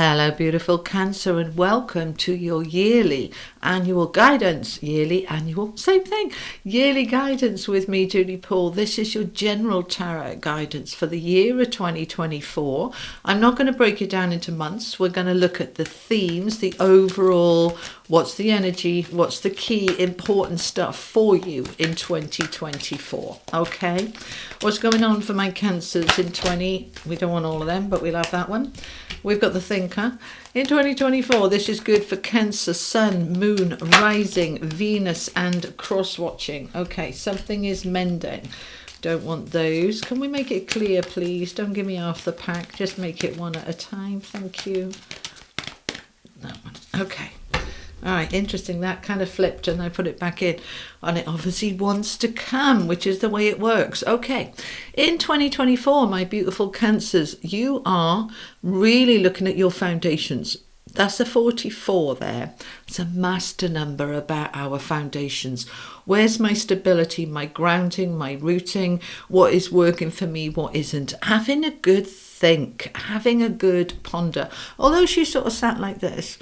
Hello, beautiful Cancer, and welcome to your yearly annual guidance. Yearly guidance with me, Judy Poole. This is your general tarot guidance for the year of 2024. I'm not going to break it down into months. We're going to look at the themes, the overall, what's the energy, what's the key important stuff for you in 2024. Okay, what's going on for my Cancers in 20? We don't want all of them, but we'll have that one. We've got the Thinker. In 2024, this is good for Cancer, Sun, Moon, Rising, Venus, and cross-watching. Okay, something is mending. Don't want those. Can we make it clear, please? Don't give me half the pack. Just make it one at a time. Thank you. That one. Okay. All right, interesting. That kind of flipped and I put it back in. And it obviously wants to come, which is the way it works. Okay, in 2024, my beautiful Cancers, you are really looking at your foundations. That's a 44 there. It's a master number about our foundations. Where's my stability, my grounding, my rooting? What is working for me, what isn't? Having a good think, having a good ponder. Although she sort of sat like this,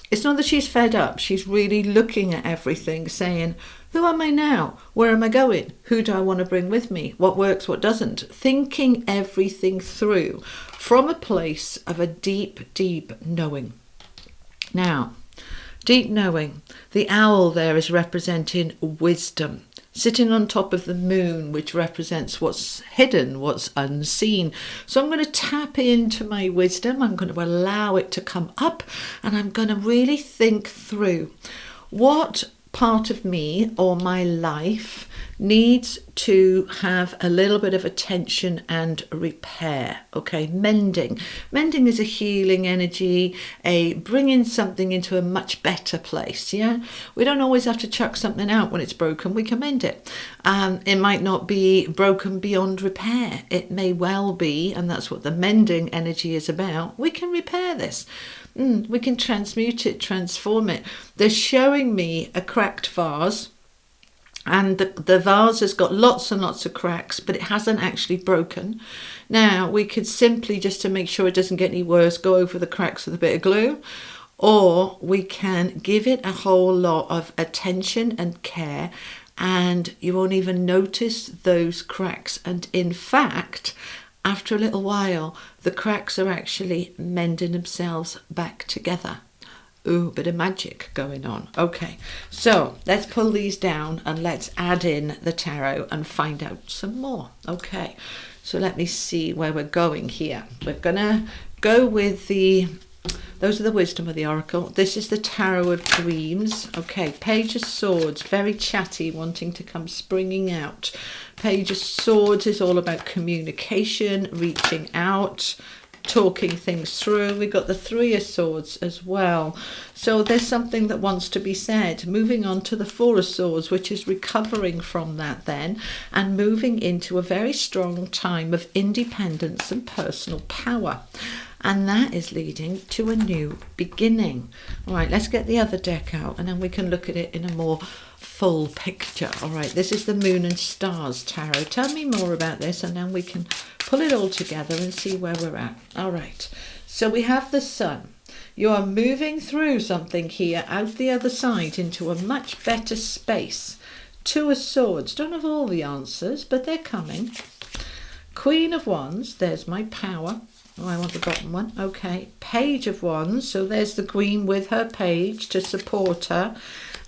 it's not that she's fed up. She's really looking at everything, saying, who am I now? Where am I going? Who do I want to bring with me? What works, what doesn't? Thinking everything through from a place of a deep, deep knowing. Now, deep knowing. The owl there is representing wisdom, sitting on top of the moon, which represents what's hidden, what's unseen. So I'm going to tap into my wisdom. I'm going to allow it to come up, and I'm going to really think through what part of me or my life needs to have a little bit of attention and repair. Okay, mending is a healing energy, a bringing something into a much better place. Yeah, we don't always have to chuck something out when it's broken. We can mend it. It might not be broken beyond repair. It may well be, and that's what the mending energy is about. We can repair this. We can transmute it, transform it. They're showing me a cracked vase, and the vase has got lots and lots of cracks, but it hasn't actually broken. Now, we could simply, just to make sure it doesn't get any worse, go over the cracks with a bit of glue, or we can give it a whole lot of attention and care, and you won't even notice those cracks. And in fact, after a little while, the cracks are actually mending themselves back together. Ooh, bit of magic going on. Okay, so let's pull these down and let's add in the tarot and find out some more. Okay, so let me see where we're going here. We're gonna go with those are the wisdom of the oracle. This is the tarot of dreams. Okay, Page of Swords, very chatty, wanting to come springing out. Page of Swords is all about communication, reaching out, talking things through. We got the Three of Swords as well. So there's something that wants to be said. Moving on to the Four of Swords, which is recovering from that then, and moving into a very strong time of independence and personal power. And that is leading to a new beginning. All right, let's get the other deck out and then we can look at it in a more full picture. All right, this is the Moon and Stars Tarot. Tell me more about this and then we can pull it all together and see where we're at. All right, so we have the Sun. You are moving through something here out the other side into a much better space. Two of Swords. Don't have all the answers, but they're coming. Queen of Wands. There's my power. Oh, I want the bottom one. Okay. Page of Wands. So there's the Queen with her page to support her.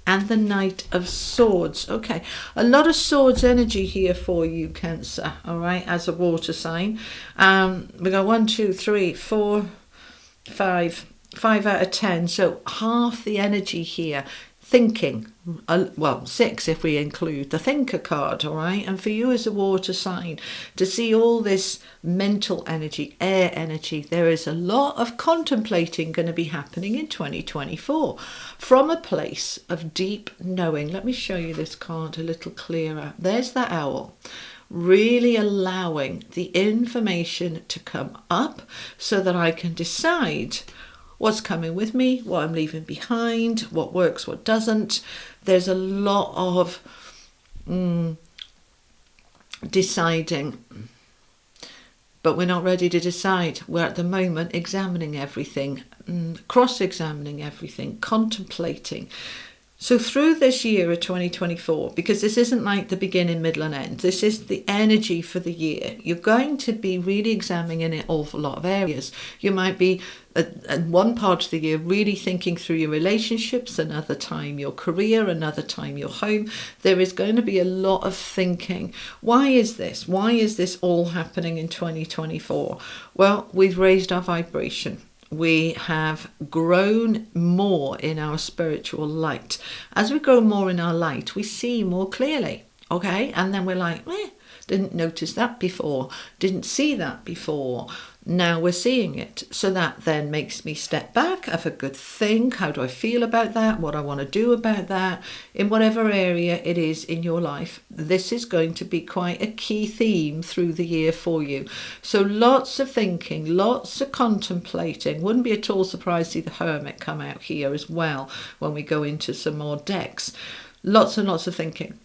And the Knight of Swords. Okay. A lot of swords energy here for you, Cancer. All right. As a water sign. We got 1, 2, 3, 4, 5. 5 out of 10. So half the energy here. Thinking, well, 6 if we include the Thinker card, all right? And for you as a water sign, to see all this mental energy, air energy, there is a lot of contemplating going to be happening in 2024 from a place of deep knowing. Let me show you this card a little clearer. There's that owl. Really allowing the information to come up so that I can decide what's coming with me, what I'm leaving behind, what works, what doesn't. There's a lot of deciding. but we're not ready to decide. We're at the moment examining everything, cross-examining everything, contemplating. So through this year of 2024, because this isn't like the beginning, middle and end, this is the energy for the year, you're going to be really examining an awful lot of areas. You might be at one part of the year really thinking through your relationships, another time your career, another time your home. There is going to be a lot of thinking. Why is this? Why is this all happening in 2024? Well, we've raised our vibration. We have grown more in our spiritual light. As we grow more in our light, we see more clearly, okay? And then we're like, didn't notice that before, didn't see that before. Now we're seeing it. So that then makes me step back, have a good think. How do I feel about that? What I want to do about that? In whatever area it is in your life, this is going to be quite a key theme through the year for you. So lots of thinking, lots of contemplating. Wouldn't be at all surprised to see the Hermit come out here as well when we go into some more decks. Lots and lots of thinking.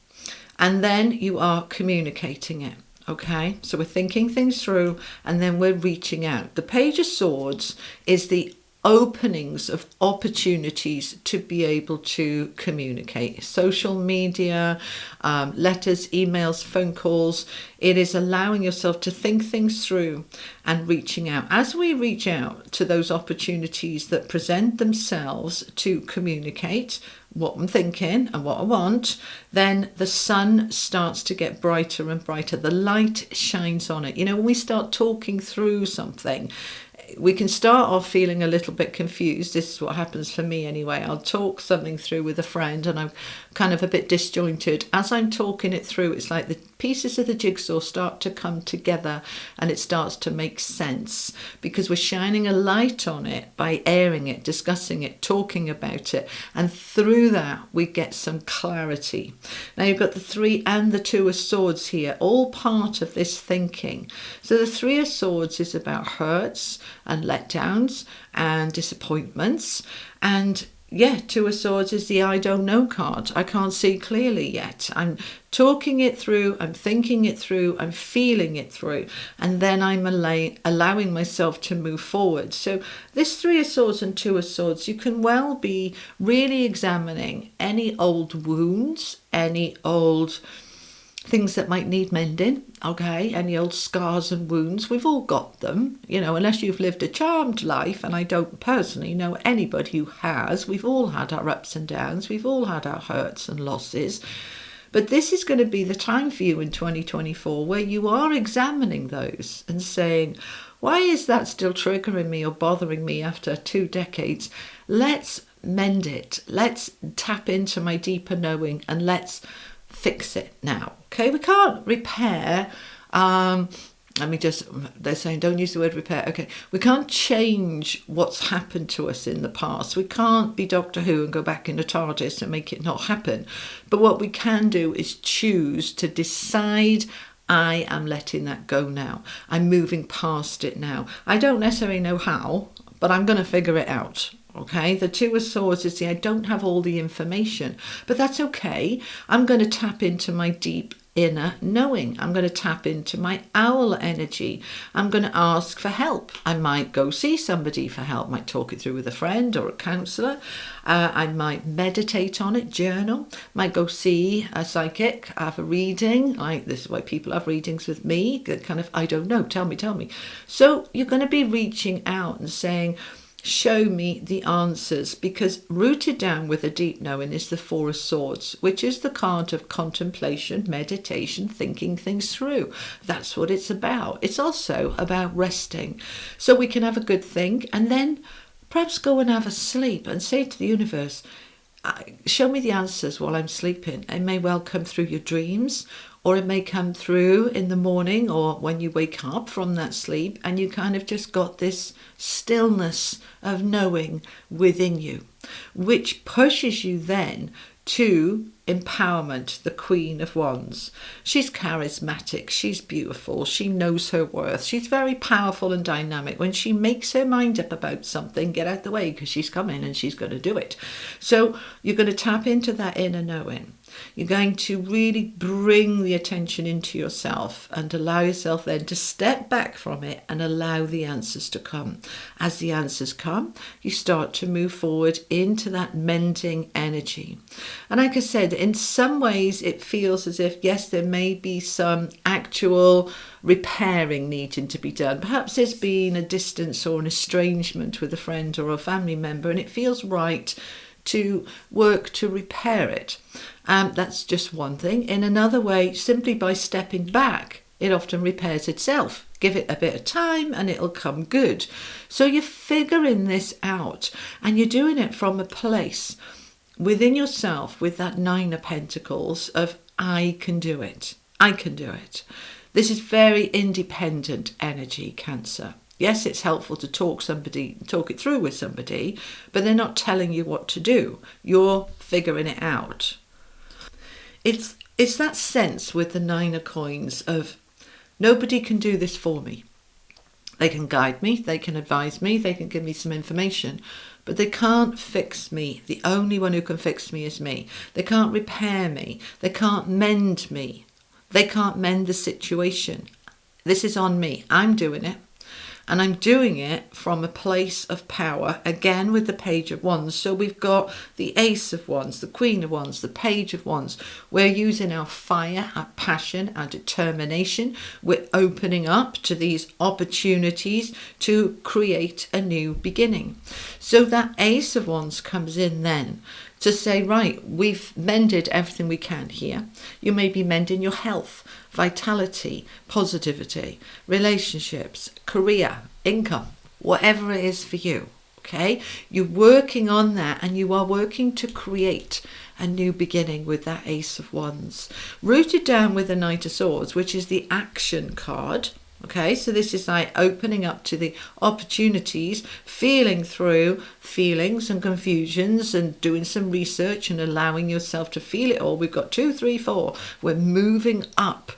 And then you are communicating it. Okay, so we're thinking things through and then we're reaching out. The Page of Swords is the openings of opportunities to be able to communicate. Social media, letters, emails, phone calls. It is allowing yourself to think things through and reaching out. As we reach out to those opportunities that present themselves to communicate what I'm thinking and what I want, then the sun starts to get brighter and brighter. The light shines on it. You know, when we start talking through something, we can start off feeling a little bit confused. This is what happens for me anyway. I'll talk something through with a friend and I'm kind of a bit disjointed. As I'm talking it through, it's like the pieces of the jigsaw start to come together and it starts to make sense because we're shining a light on it by airing it, discussing it, talking about it. And through that, we get some clarity. Now you've got the 3 and the 2 of Swords here, all part of this thinking. So the 3 of Swords is about hurts and letdowns and disappointments. And 2 of Swords is the I don't know card. I can't see clearly yet. I'm talking it through, I'm thinking it through, I'm feeling it through, and then I'm allowing myself to move forward. So this 3 of Swords and 2 of Swords, you can well be really examining any old wounds, any old things that might need mending, okay, any old scars and wounds. We've all got them, you know, unless you've lived a charmed life, and I don't personally know anybody who has. We've all had our ups and downs, we've all had our hurts and losses. But this is going to be the time for you in 2024 where you are examining those and saying, why is that still triggering me or bothering me after 2 decades? Let's mend it. Let's tap into my deeper knowing and let's fix it now. Okay, we can't repair. They're saying don't use the word repair. Okay, we can't change what's happened to us in the past. We can't be Doctor Who and go back in the TARDIS and make it not happen. But what we can do is choose to decide, I am letting that go now. I'm moving past it now. I don't necessarily know how, but I'm going to figure it out. Okay, the 2 of Swords is I don't have all the information, but that's okay. I'm going to tap into my deep inner knowing. I'm going to tap into my owl energy. I'm going to ask for help. I might go see somebody for help, might talk it through with a friend or a counsellor. I might meditate on it, journal, might go see a psychic, have a reading. Like this is why people have readings with me, kind of, I don't know, tell me. So you're going to be reaching out and saying, show me the answers, because rooted down with a deep knowing is the 4 of Swords, which is the card of contemplation, meditation, thinking things through. That's what it's about. It's also about resting. So we can have a good think and then perhaps go and have a sleep and say to the universe, show me the answers while I'm sleeping. It may well come through your dreams, or it may come through in the morning or when you wake up from that sleep and you kind of just got this stillness of knowing within you, which pushes you then to empowerment, the Queen of Wands. She's charismatic, she's beautiful, she knows her worth, she's very powerful and dynamic. When she makes her mind up about something, get out the way because she's coming and she's going to do it. So you're going to tap into that inner knowing. You're going to really bring the attention into yourself and allow yourself then to step back from it and allow the answers to come. As the answers come, you start to move forward into that mending energy. And like I said, in some ways it feels as if, yes, there may be some actual repairing needing to be done. Perhaps there's been a distance or an estrangement with a friend or a family member, and it feels right to work to repair it. That's just one thing. In another way, simply by stepping back, it often repairs itself. Give it a bit of time and it'll come good. So you're figuring this out, and you're doing it from a place within yourself with that 9 of Pentacles of I can do it. I can do it. This is very independent energy, Cancer. Yes, it's helpful to talk it through with somebody, but they're not telling you what to do. You're figuring it out. It's that sense with the 9 of Coins of nobody can do this for me. They can guide me, they can advise me, they can give me some information, but they can't fix me. The only one who can fix me is me. They can't repair me. They can't mend me. They can't mend the situation. This is on me. I'm doing it. And I'm doing it from a place of power, again with the Page of Wands. So we've got the Ace of Wands, the Queen of Wands, the Page of Wands. We're using our fire, our passion, our determination. We're opening up to these opportunities to create a new beginning. So that Ace of Wands comes in then to say, right, we've mended everything we can here. You may be mending your health, vitality, positivity, relationships, career, income, whatever it is for you, okay? You're working on that, and you are working to create a new beginning with that Ace of Wands. Rooted down with the Knight of Swords, which is the action card. Okay, so this is like opening up to the opportunities, feeling through feelings and confusions and doing some research and allowing yourself to feel it all. We've got 2, 3, 4. We're moving up.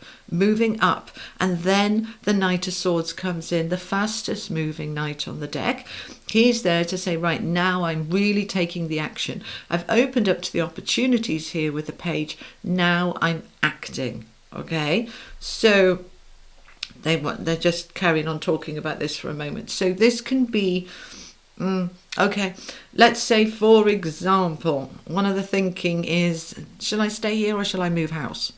And then the Knight of Swords comes in, the fastest moving knight on the deck. He's there to say, right, now I'm really taking the action. I've opened up to the opportunities here with the Page. Now I'm acting. Okay, so they're just carrying on talking about this for a moment. So this can be, okay, let's say, for example, one of the thinking is, shall I stay here or shall I move house?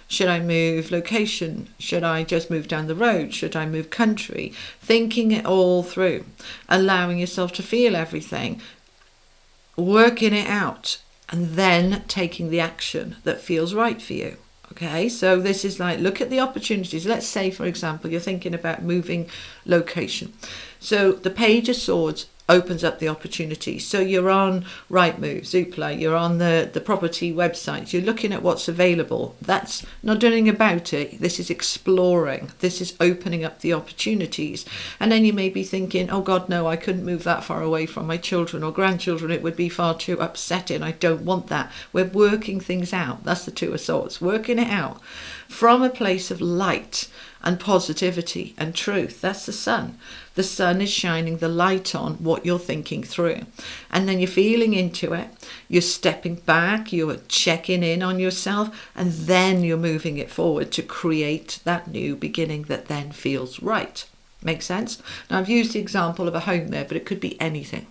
Should I move location? Should I just move down the road? Should I move country? Thinking it all through, allowing yourself to feel everything, working it out, and then taking the action that feels right for you. Okay, so this is like, look at the opportunities. Let's say, for example, you're thinking about moving location. So the Page of Swords opens up the opportunities. So you're on Rightmove, Zoopla, you're on the property websites, you're looking at what's available. That's not doing about it. This is exploring. This is opening up the opportunities. And then you may be thinking, oh God, no, I couldn't move that far away from my children or grandchildren. It would be far too upsetting. I don't want that. We're working things out. That's the Two of Swords, working it out from a place of light and positivity and truth. That's the sun. The sun is shining the light on what you're thinking through. And then you're feeling into it. You're stepping back. You're checking in on yourself. And then you're moving it forward to create that new beginning that then feels right. Make sense? Now, I've used the example of a home there, but it could be anything.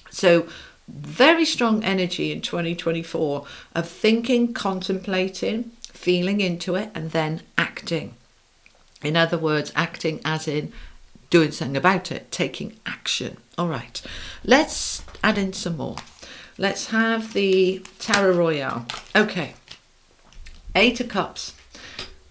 So very strong energy in 2024 of thinking, contemplating, feeling into it, and then acting. In other words, acting as in doing something about it, taking action. All right, let's add in some more. Let's have the Tarot Royale. Okay, 8 of Cups.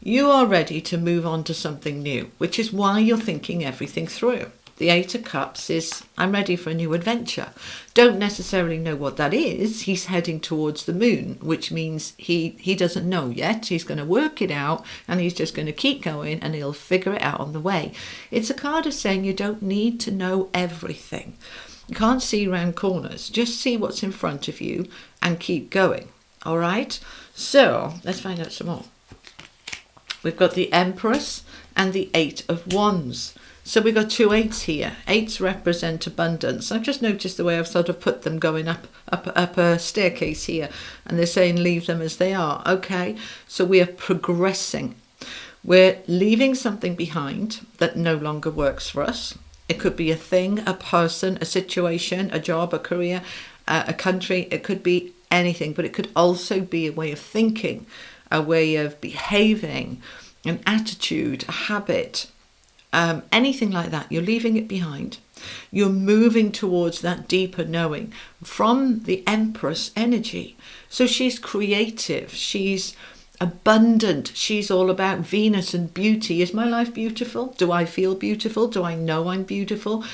You are ready to move on to something new, which is why you're thinking everything through. The 8 of Cups is, I'm ready for a new adventure. Don't necessarily know what that is. He's heading towards the moon, which means he doesn't know yet. He's going to work it out, and he's just going to keep going, and he'll figure it out on the way. It's a card of saying you don't need to know everything. You can't see around corners. Just see what's in front of you and keep going. All right? So let's find out some more. We've got the Empress and the 8 of Wands. So we've got two eights here. Eights represent abundance. I've just noticed the way I've sort of put them going up a staircase here, and they're saying leave them as they are. Okay, so we are progressing. We're leaving something behind that no longer works for us. It could be a thing, a person, a situation, a job, a career, a country. It could be anything, but it could also be a way of thinking, a way of behaving, an attitude, a habit, anything like that. You're leaving it behind. You're moving towards that deeper knowing from the Empress energy. So she's creative, she's abundant, she's all about Venus and beauty. Is my life beautiful? Do I feel beautiful? Do I know I'm beautiful?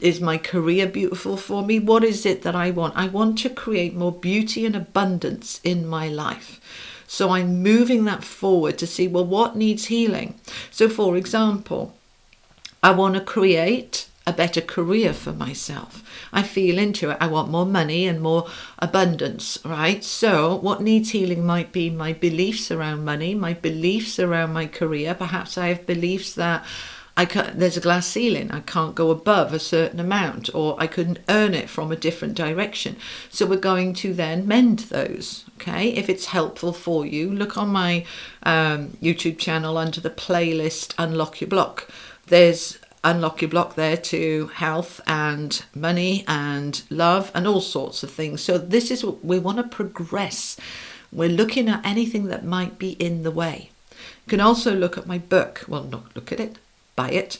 Is my career beautiful for me? What is it that I want? I want to create more beauty and abundance in my life. So I'm moving that forward to see, well, what needs healing? So for example, I want to create a better career for myself. I feel into it. I want more money and more abundance, right? So what needs healing might be my beliefs around money, my beliefs around my career. Perhaps I have beliefs that there's a glass ceiling. I can't go above a certain amount, or I couldn't earn it from a different direction. So we're going to then mend those. Okay, if it's helpful for you, look on my YouTube channel under the playlist Unlock Your Block. There's Unlock Your Block there to health and money and love and all sorts of things. So this is what we want to progress. We're looking at anything that might be in the way. You can also look at my book. Well, not look at it, buy it.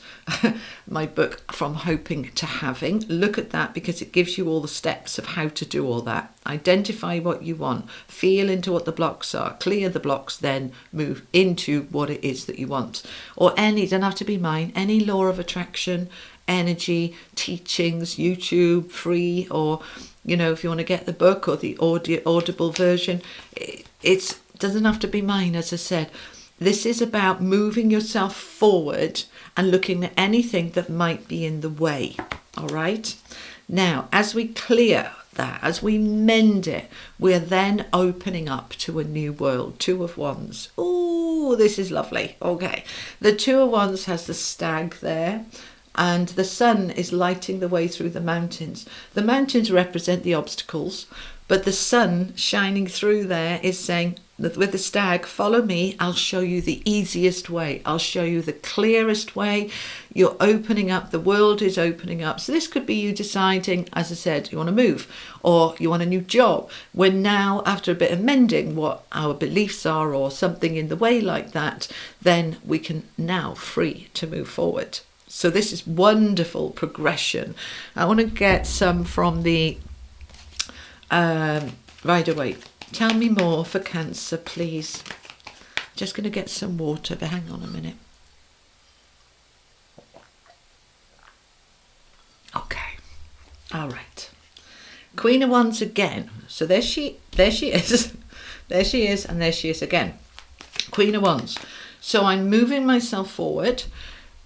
My book, From Hoping to Having. Look at that because it gives you all the steps of how to do all that. Identify what you want, feel into what the blocks are, clear the blocks, then move into what it is that you want. Or doesn't have to be mine, any law of attraction, energy, teachings, YouTube, free, or, if you want to get the book or the audible version, it doesn't have to be mine, as I said. This is about moving yourself forward and looking at anything that might be in the way. All right. Now, as we clear that, as we mend it, we're then opening up to a new world. Two of Wands. Oh, this is lovely. Okay. The Two of Wands has the stag there, and the sun is lighting the way through the mountains. The mountains represent the obstacles, but the sun shining through there is saying, with the stag, follow me, I'll show you the easiest way. I'll show you the clearest way. You're opening up, the world is opening up. So this could be you deciding, as I said, you want to move or you want a new job. We're now, after a bit of mending what our beliefs are or something in the way like that, then we can now free to move forward. So this is wonderful progression. I want to get some from the Rider-Waite. Tell me more for Cancer, please. Just going to get some water, but hang on a minute. Okay. All right. Queen of Wands again. So there she is. There she is, and there she is again. Queen of Wands. So I'm moving myself forward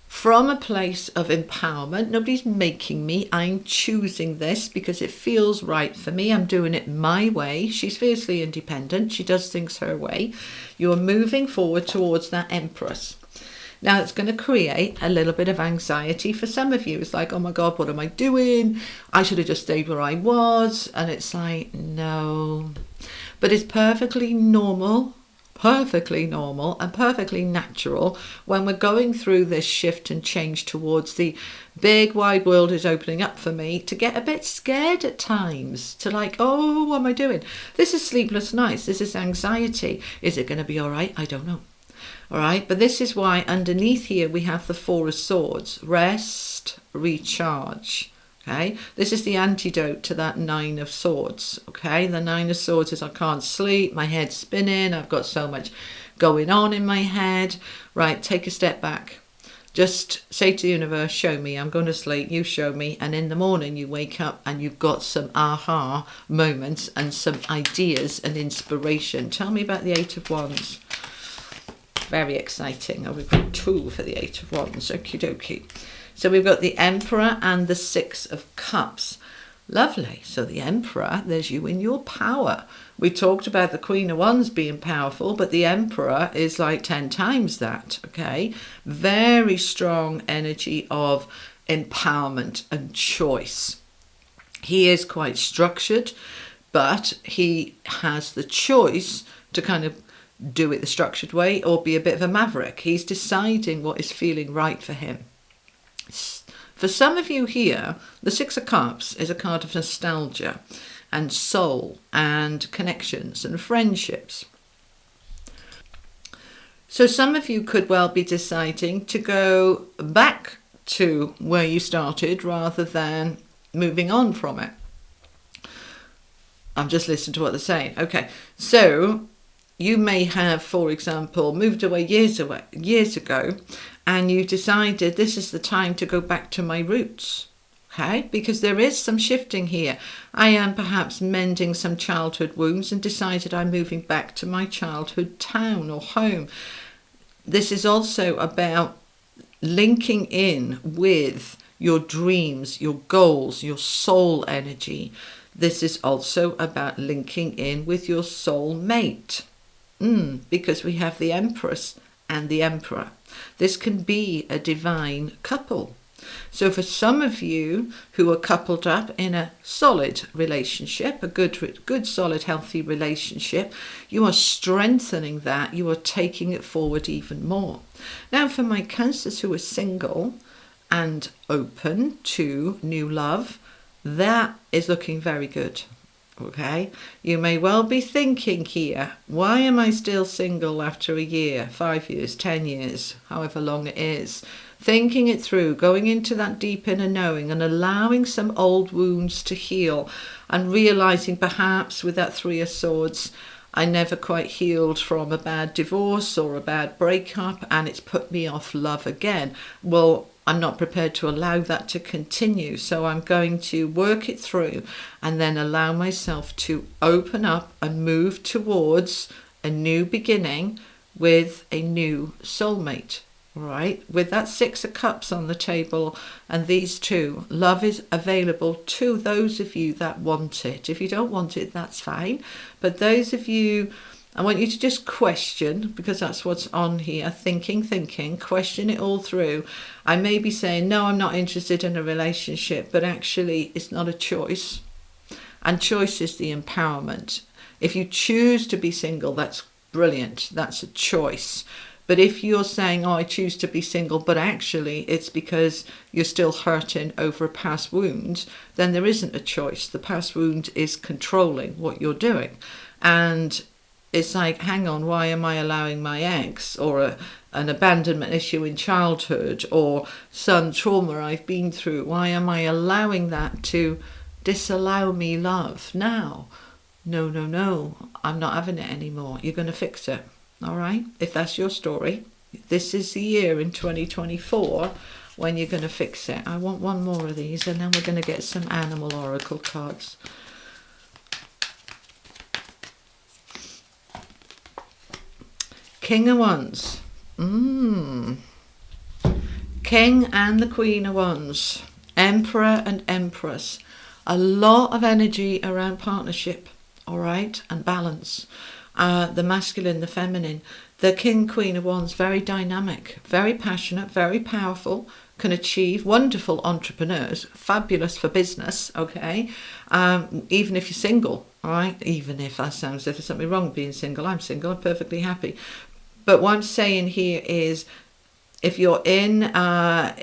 from a place of empowerment. Nobody's making me. I'm choosing this because it feels right for me. I'm doing it my way. She's fiercely independent. She does things her way. You're moving forward towards that Empress. Now, it's going to create a little bit of anxiety for some of you. It's like, oh my God, what am I doing? I should have just stayed where I was. And it's like, no. But it's perfectly normal and perfectly natural when we're going through this shift and change towards the big wide world is opening up for me, to get a bit scared at times, to like, oh, what am I doing? This is sleepless nights. This is anxiety. Is it going to be all right? I don't know. All right. But this is why underneath here we have the Four of Swords. Rest, recharge. Okay, this is the antidote to that Nine of Swords. Okay, the Nine of Swords is I can't sleep, my head's spinning, I've got so much going on in my head. Right, take a step back. Just say to the universe, show me, I'm going to sleep, you show me. And in the morning you wake up and you've got some aha moments and some ideas and inspiration. Tell me about the Eight of Wands. Very exciting. Oh, we've got 2 for the Eight of Wands. Okie dokie. So we've got the Emperor and the Six of Cups. Lovely. So the Emperor, there's you in your power. We talked about the Queen of Wands being powerful, but the Emperor is like 10 times that, okay? Very strong energy of empowerment and choice. He is quite structured, but he has the choice to kind of do it the structured way or be a bit of a maverick. He's deciding what is feeling right for him. For some of you here, the Six of Cups is a card of nostalgia and soul and connections and friendships. So some of you could well be deciding to go back to where you started rather than moving on from it. I'm just listening to what they're saying. Okay, so you may have, for example, moved away years ago, and you decided this is the time to go back to my roots. Okay, because there is some shifting here. I am perhaps mending some childhood wounds and decided I'm moving back to my childhood town or home. This is also about linking in with your dreams, your goals, your soul energy. This is also about linking in with your soul mate. Because we have the Empress and the Emperor. This can be a divine couple. So for some of you who are coupled up in a solid relationship, a good, solid, healthy relationship, you are strengthening that. You are taking it forward even more. Now for my Cancers who are single and open to new love, that is looking very good. Okay, you may well be thinking here, why am I still single after a year, 5 years, 10 years, however long it is? Thinking it through, going into that deep inner knowing and allowing some old wounds to heal and realizing perhaps with that Three of Swords, I never quite healed from a bad divorce or a bad breakup and it's put me off love again. Well, I'm not prepared to allow that to continue. So I'm going to work it through and then allow myself to open up and move towards a new beginning with a new soulmate. Right? With that Six of Cups on the table and these two, love is available to those of you that want it. If you don't want it, that's fine. But those of you, I want you to just question, because that's what's on here, thinking, question it all through. I may be saying, no, I'm not interested in a relationship, but actually it's not a choice. And choice is the empowerment. If you choose to be single, that's brilliant. That's a choice. But if you're saying, oh, I choose to be single, but actually it's because you're still hurting over a past wound, then there isn't a choice. The past wound is controlling what you're doing. And it's like, hang on, why am I allowing my ex or an abandonment issue in childhood or some trauma I've been through? Why am I allowing that to disallow me love now? No, I'm not having it anymore. You're going to fix it. All right, if that's your story, this is the year in 2024 when you're going to fix it. I want one more of these and then we're going to get some animal oracle cards. King of Wands. King and the Queen of Wands. Emperor and Empress. A lot of energy around partnership, all right, and balance. The masculine, the feminine. The King, Queen of Wands, very dynamic, very passionate, very powerful, can achieve, wonderful entrepreneurs, fabulous for business, okay? Even if you're single, all right? Even if that sounds as if there's something wrong with being single. I'm single, I'm perfectly happy. But what I'm saying here is, if you're in a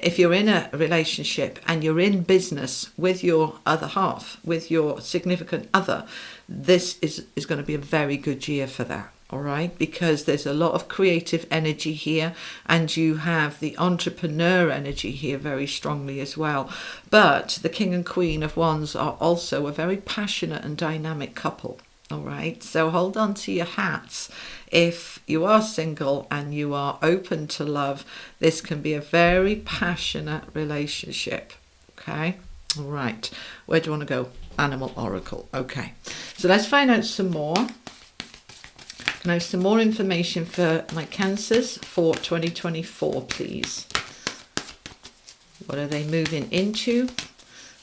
relationship and you're in business with your other half, with your significant other, this is going to be a very good year for that, all right? Because there's a lot of creative energy here and you have the entrepreneur energy here very strongly as well. But the King and Queen of Wands are also a very passionate and dynamic couple. All right, so hold on to your hats. If you are single and you are open to love, this can be a very passionate relationship. Okay, all right. Where do you want to go? Animal Oracle. Okay, so let's find out some more. Can I have some more information for my Cancers for 2024, please? What are they moving into?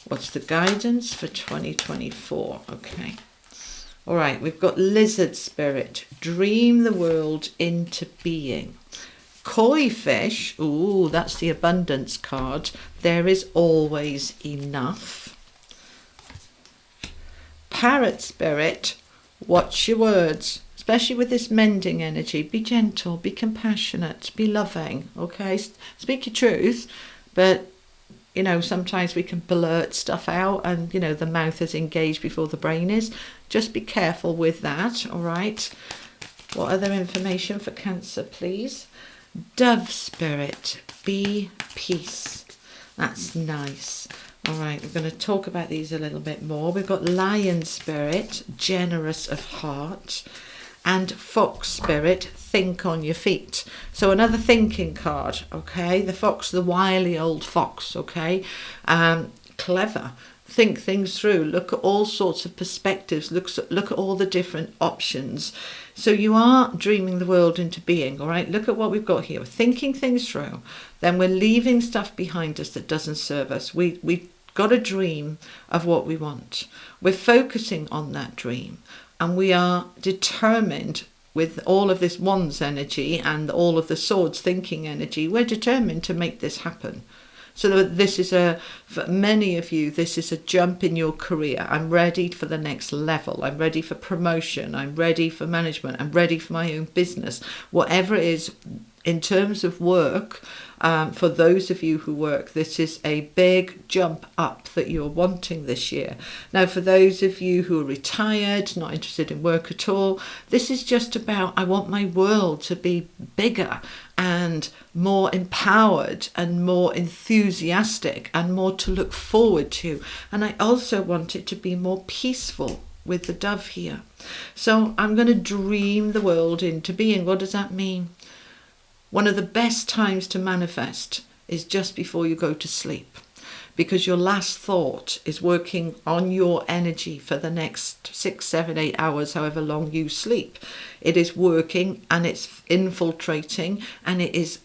What's the guidance for 2024? Okay. All right, we've got lizard spirit. Dream the world into being. Koi fish. Ooh, that's the abundance card. There is always enough. Parrot spirit. Watch your words. Especially with this mending energy. Be gentle, be compassionate, be loving. Okay, speak your truth, but you know, sometimes we can blurt stuff out and, you know, the mouth is engaged before the brain is. Just be careful with that, all right? What other information for Cancer, please? Dove spirit, be peace. That's nice. All right, we're going to talk about these a little bit more. We've got lion spirit, generous of heart. And fox spirit, think on your feet. So another thinking card, okay? The fox, the wily old fox, okay? Clever. Think things through. Look at all sorts of perspectives. Look at all the different options. So you are dreaming the world into being, all right? Look at what we've got here. We're thinking things through. Then we're leaving stuff behind us that doesn't serve us. We've got a dream of what we want. We're focusing on that dream. And we are determined with all of this wands energy and all of the swords thinking energy, we're determined to make this happen. So this is for many of you, this is a jump in your career. I'm ready for the next level. I'm ready for promotion. I'm ready for management. I'm ready for my own business. Whatever it is in terms of work, for those of you who work, this is a big jump up that you're wanting this year. Now, for those of you who are retired, not interested in work at all, this is just about, I want my world to be bigger and more empowered and more enthusiastic and more to look forward to. And I also want it to be more peaceful with the dove here. So I'm going to dream the world into being. What does that mean? One of the best times to manifest is just before you go to sleep, because your last thought is working on your energy for the next 6, 7, 8 hours, however long you sleep. It is working and it's infiltrating and it is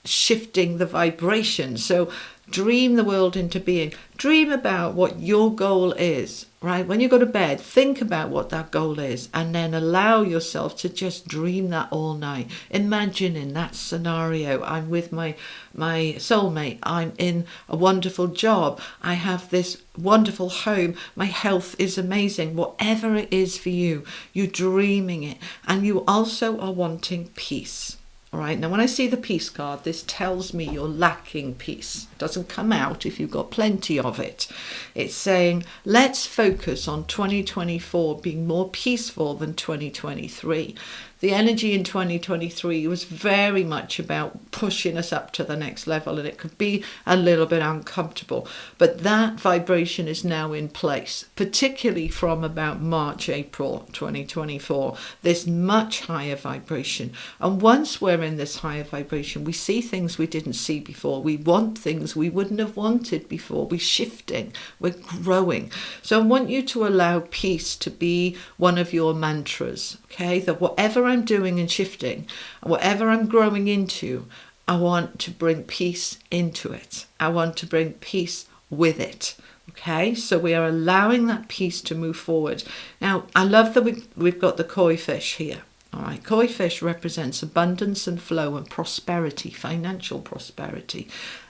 shifting the vibration. So dream the world into being. Dream about what your goal is, right? When you go to bed, think about what that goal is and then allow yourself to just dream that all night. Imagine in that scenario, I'm with my soulmate, I'm in a wonderful job, I have this wonderful home, my health is amazing. Whatever it is for you, you're dreaming it. And you also are wanting peace. All right, now when I see the peace card, this tells me you're lacking peace. It doesn't come out if you've got plenty of it. It's saying, let's focus on 2024 being more peaceful than 2023. The energy in 2023 was very much about pushing us up to the next level, and it could be a little bit uncomfortable. But that vibration is now in place, particularly from about March, April 2024, this much higher vibration. And once we're in this higher vibration, we see things we didn't see before. We want things we wouldn't have wanted before. We're shifting, we're growing. So I want you to allow peace to be one of your mantras, okay? That whatever I'm doing and shifting, whatever I'm growing into, I want to bring peace into it. I want to bring peace with it. Okay, so we are allowing that peace to move forward. Now, I love that we've got the koi fish here. All right, koi fish represents abundance and flow and prosperity, financial prosperity.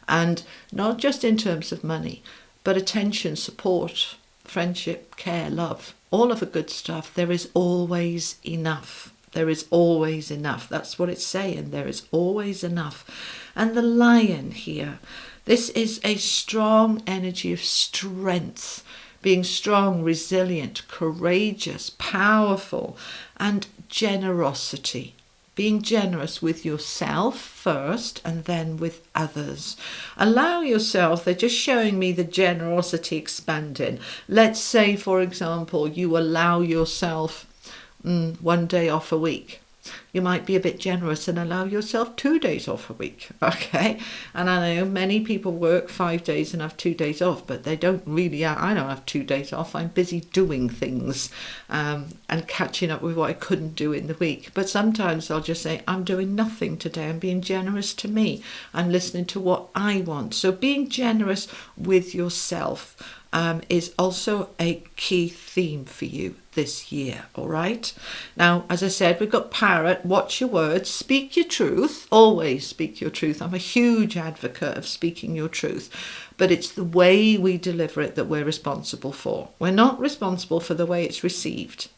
And not just in terms of money, but attention, support, friendship, care, love, all of the good stuff. There is always enough. There is always enough. That's what it's saying. There is always enough. And the lion here, this is a strong energy of strength, being strong, resilient, courageous, powerful, and generosity. Being generous with yourself first and then with others. Allow yourself, they're just showing me the generosity expanding. Let's say, for example, you allow yourself 1 day off a week. You might be a bit generous and allow yourself 2 days off a week, okay? And I know many people work 5 days and have 2 days off, but they don't really. I don't have 2 days off. I'm busy doing things and catching up with what I couldn't do in the week. But sometimes I'll just say, I'm doing nothing today. I'm being generous to me. I'm listening to what I want. So being generous with yourself is also a key theme for you this year, all right? Now, as I said, we've got parrot, watch your words, speak your truth, always speak your truth. I'm a huge advocate of speaking your truth, but it's the way we deliver it that we're responsible for. We're not responsible for the way it's received.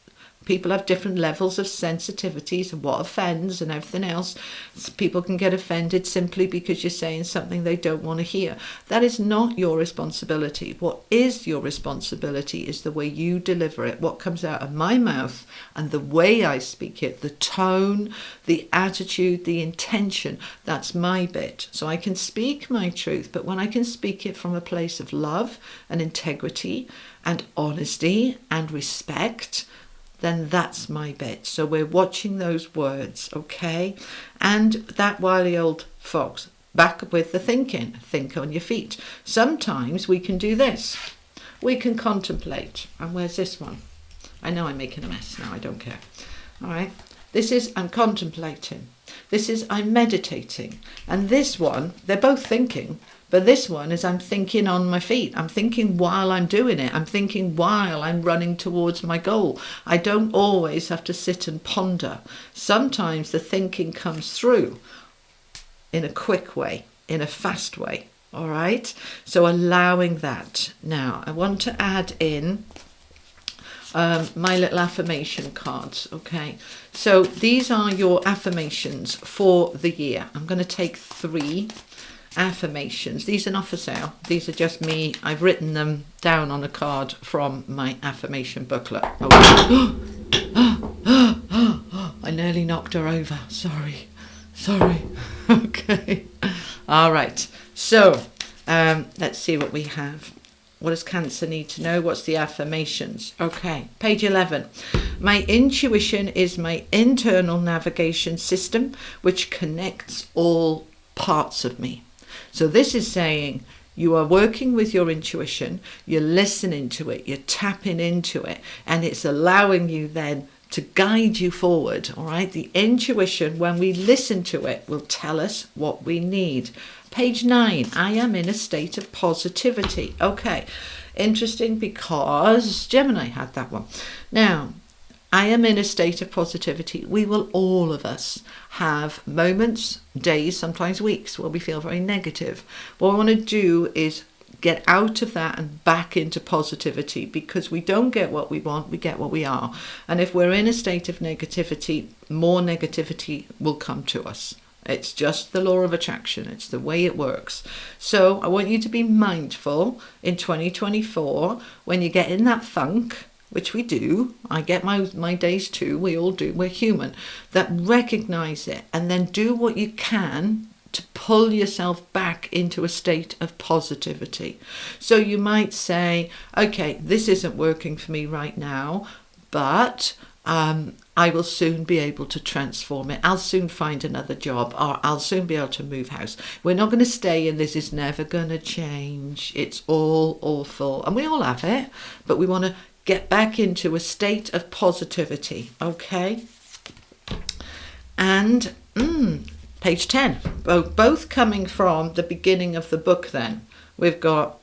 People have different levels of sensitivities and what offends and everything else. So people can get offended simply because you're saying something they don't want to hear. That is not your responsibility. What is your responsibility is the way you deliver it, what comes out of my mouth and the way I speak it, the tone, the attitude, the intention. That's my bit. So I can speak my truth, but when I can speak it from a place of love and integrity and honesty and respect, then that's my bit. So we're watching those words, okay? And that wily old fox, back with the thinking. Think on your feet. Sometimes we can do this. We can contemplate. And where's this one? I know I'm making a mess now. I don't care. All right. This is I'm contemplating. This is I'm meditating. And this one, they're both thinking. But this one is I'm thinking on my feet. I'm thinking while I'm doing it. I'm thinking while I'm running towards my goal. I don't always have to sit and ponder. Sometimes the thinking comes through in a quick way, in a fast way. All right? So allowing that. Now, I want to add in my little affirmation cards. Okay? So these are your affirmations for the year. I'm going to take 3 affirmations. These are not for sale. These are just me. I've written them down on a card from my affirmation booklet. Oh. I nearly knocked her over. Sorry. Okay. All right. So let's see what we have. What does Cancer need to know? What's the affirmations? Okay. Page 11. My intuition is my internal navigation system which connects all parts of me. So this is saying you are working with your intuition, you're listening to it, you're tapping into it, and it's allowing you then to guide you forward, all right? The intuition, when we listen to it, will tell us what we need. Page 9, I am in a state of positivity. Okay, interesting because Gemini had that one. Now, I am in a state of positivity. We will, all of us, have moments, days, sometimes weeks where we feel very negative. What we want to do is get out of that and back into positivity, because we don't get what we want, we get what we are. And if we're in a state of negativity, more negativity will come to us. It's just the law of attraction. It's the way it works. So I want you to be mindful in 2024 when you get in that funk, which we do. I get my days too. We all do. We're human. That recognize it and then do what you can to pull yourself back into a state of positivity. So you might say, okay, this isn't working for me right now, but I will soon be able to transform it. I'll soon find another job, or I'll soon be able to move house. We're not going to stay in this is never going to change. It's all awful. And we all have it, but we want to get back into a state of positivity, okay? And page 10, both coming from the beginning of the book then. We've got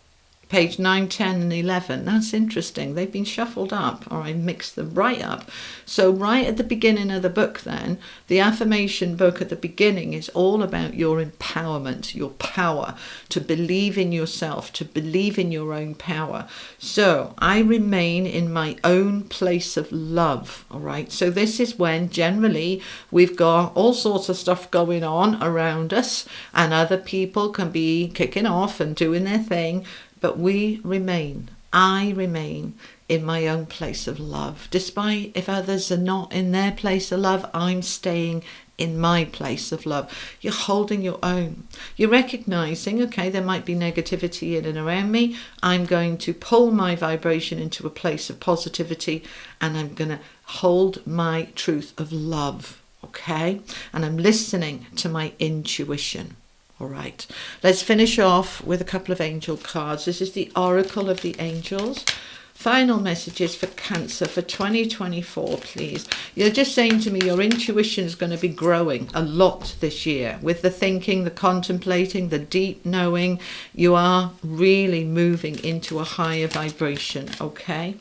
page 9, 10 and 11. That's interesting. They've been shuffled up, or I mixed them right up. So right at the beginning of the book then, the affirmation book at the beginning is all about your empowerment, your power, to believe in yourself, to believe in your own power. So I remain in my own place of love, all right? So this is when generally we've got all sorts of stuff going on around us and other people can be kicking off and doing their thing. But I remain in my own place of love. Despite if others are not in their place of love, I'm staying in my place of love. You're holding your own. You're recognizing, okay, there might be negativity in and around me. I'm going to pull my vibration into a place of positivity, and I'm going to hold my truth of love. okay? And I'm listening to my intuition. All right, let's finish off with a couple of angel cards. This is the Oracle of the Angels. Final messages for Cancer for 2024, please. You're just saying to me your intuition is going to be growing a lot this year with the thinking, the contemplating, the deep knowing. You are really moving into a higher vibration, okay?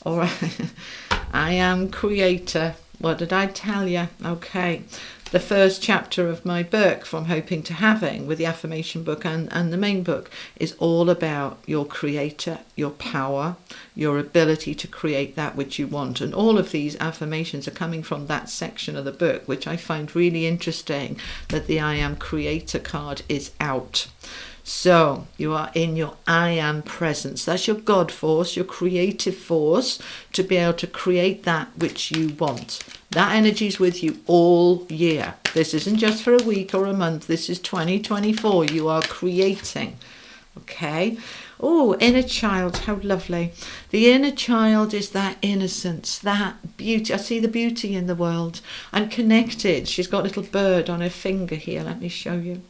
All right. I am creator. What did I tell you? Okay. The first chapter of my book, From Hoping to Having, with the affirmation book and the main book, is all about your creator, your power, your ability to create that which you want. And all of these affirmations are coming from that section of the book, which I find really interesting, that the I Am Creator card is out. So you are in your I am presence. That's your God force, your creative force, to be able to create that which you want. That energy is with you all year. This isn't just for a week or a month. This is 2024. You are creating. Okay. Oh, inner child. How lovely. The inner child is that innocence, that beauty. I see the beauty in the world. I'm connected. She's got a little bird on her finger here. Let me show you.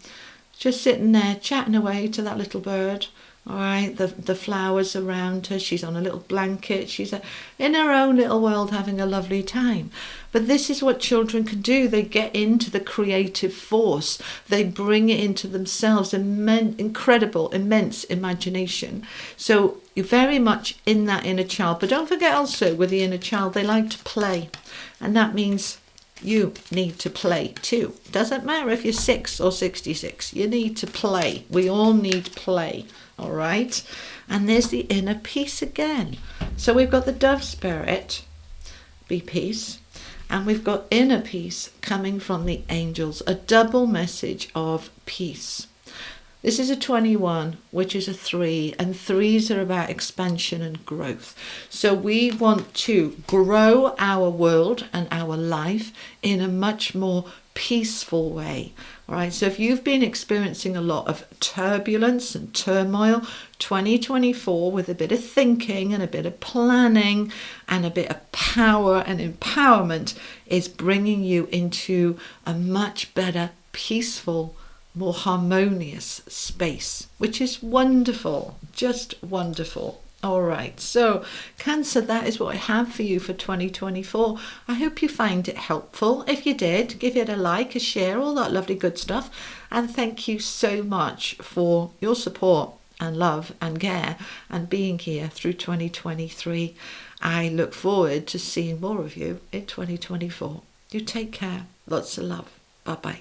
Just sitting there chatting away to that little bird. All right, the flowers around her. She's on a little blanket. She's in her own little world having a lovely time. But this is what children can do. They get into the creative force. They bring it into themselves, incredible, immense imagination. So you're very much in that inner child. But don't forget also with the inner child, they like to play. And that means you need to play too. Doesn't matter if you're 6 or 66. You need to play. We all need play. All right. And there's the inner peace again. So we've got the dove spirit, be peace. And we've got inner peace coming from the angels. A double message of peace. This is a 21, which is a 3, and 3s are about expansion and growth. So we want to grow our world and our life in a much more peaceful way. All right, so if you've been experiencing a lot of turbulence and turmoil, 2024 with a bit of thinking and a bit of planning and a bit of power and empowerment is bringing you into a much better, peaceful, more harmonious space, which is wonderful, just wonderful. All right, so Cancer, that is what I have for you for 2024. I hope you find it helpful. If you did, give it a like, a share, all that lovely good stuff. And thank you so much for your support and love and care and being here through 2023. I look forward to seeing more of you in 2024. You take care. Lots of love. Bye-bye.